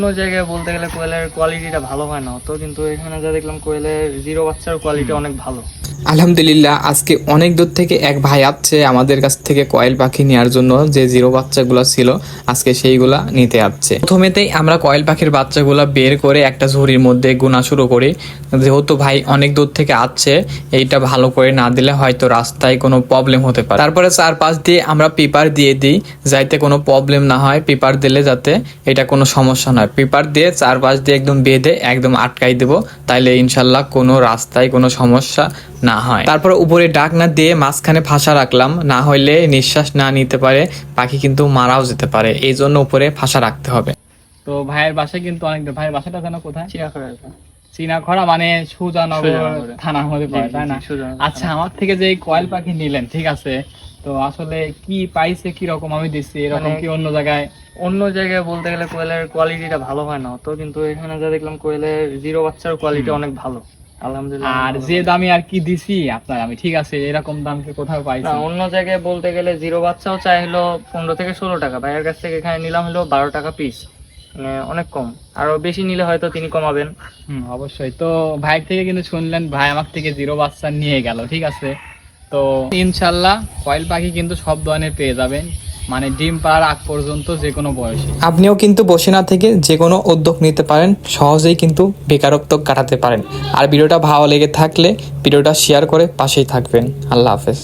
অন্য জায়গায় বলতে গেলে কোয়েলের কোয়ালিটিটা ভালো হয় না তো, কিন্তু এখানে যা দেখলাম কোয়েলের জিরো বাচ্চার কোয়ালিটি অনেক ভালো। আলহামদুলিল্লাহ, আজকে অনেক দূর থেকে এক ভাই আসছে আমাদের কাছ থেকে কয়েল পাখি নেওয়ার জন্য। যে জিরো বাচ্চাগুলো ছিল আজকে সেইগুলা নিতে আসছে। প্রথমেতেই আমরা কয়েল পাখির বাচ্চাগুলা বের করে একটা ঝুড়ির মধ্যে গোনা শুরু করি। যেহেতু ভাই অনেক দূর থেকে আসছে, এইটা ভালো করে না দিলে হয়তো রাস্তায় কোনো প্রবলেম হতে পারে। তারপরে চারপাশ দিয়ে আমরা পেপার দিয়ে দিই যাতে কোনো প্রবলেম না হয়। পেপার দিলে যাতে এটা কোনো সমস্যা নয়, পেপার দিয়ে চারপাশ দিয়ে একদম বেঁধে একদম আটকাই দেবো, তাইলে ইনশাল্লাহ কোনো রাস্তায় কোনো সমস্যা না হয়। তারপর উপরে ডাকনা দিয়ে মাঝখানে ফাঁসা রাখলাম, না হইলে নিঃশ্বাস না নিতে পারে, পাখি কিন্তু মারাও যেতে পারে, এই জন্য উপরে ফাঁসা রাখতে হবে। তো ভাইয়ের বাসায় কিন্তু অনেক দূর। ভাইয়ের বাসাটা যেন কোথায়? চিড়াখড়া। চীনাখড়া মানে সুজানগর সুজানগরে। থানার মধ্যে পড়ে, তাই না? সুজানগর আচ্ছা, আমার থেকে যে এই কয়েল পাখি নিলেন, ঠিক আছে, তো আসলে কি পাইছে, কি রকম আমি দিচ্ছি এরকম কি অন্য জায়গায়? অন্য জায়গায় বলতে গেলে কোয়েলের কোয়ালিটিটা ভালো হয় না তো, কিন্তু এখানে যা দেখলাম কোয়েলের জিরো বাচ্চার কোয়ালিটি অনেক ভালো আলহামদুলিল্লাহ। আর যে দামে আর কি দিছি আপনার আমি, ঠিক আছে, এরকম দাম কি কোথাও না, পাইছি? অন্য জায়গায় বলতে গেলে জিরো বাচ্চাও চাই হলো 15 থেকে 16 টাকা, ভাইয়ের কাছ থেকে এখানে নিলাম হলো 12 টাকা পিস, মানে অনেক কম। আরো বেশি নিলে হয়তো তিনি কমাবেন। অবশ্যই। তো ভাই থেকে কিন্তু শুনলেন, ভাই আমার থেকে জিরো বাচ্চা নিয়ে গেল, ঠিক আছে। তো ইনশাল্লাহ কয়েল পাখি কিন্তু সব ধরনের পেয়ে যাবেন, মানে ডিম পাড়ার আগ পর্যন্ত যে কোনো বয়সে। আপনিও কিন্তু বসে না থেকে যে কোনো উদ্যোগ নিতে পারেন, সহজেই কিন্তু বেকারত্ব কাটাতে পারেন। আর ভিডিওটা ভালো লেগে থাকলে ভিডিওটা শেয়ার করে পাশেই থাকবেন। আল্লাহ হাফেজ।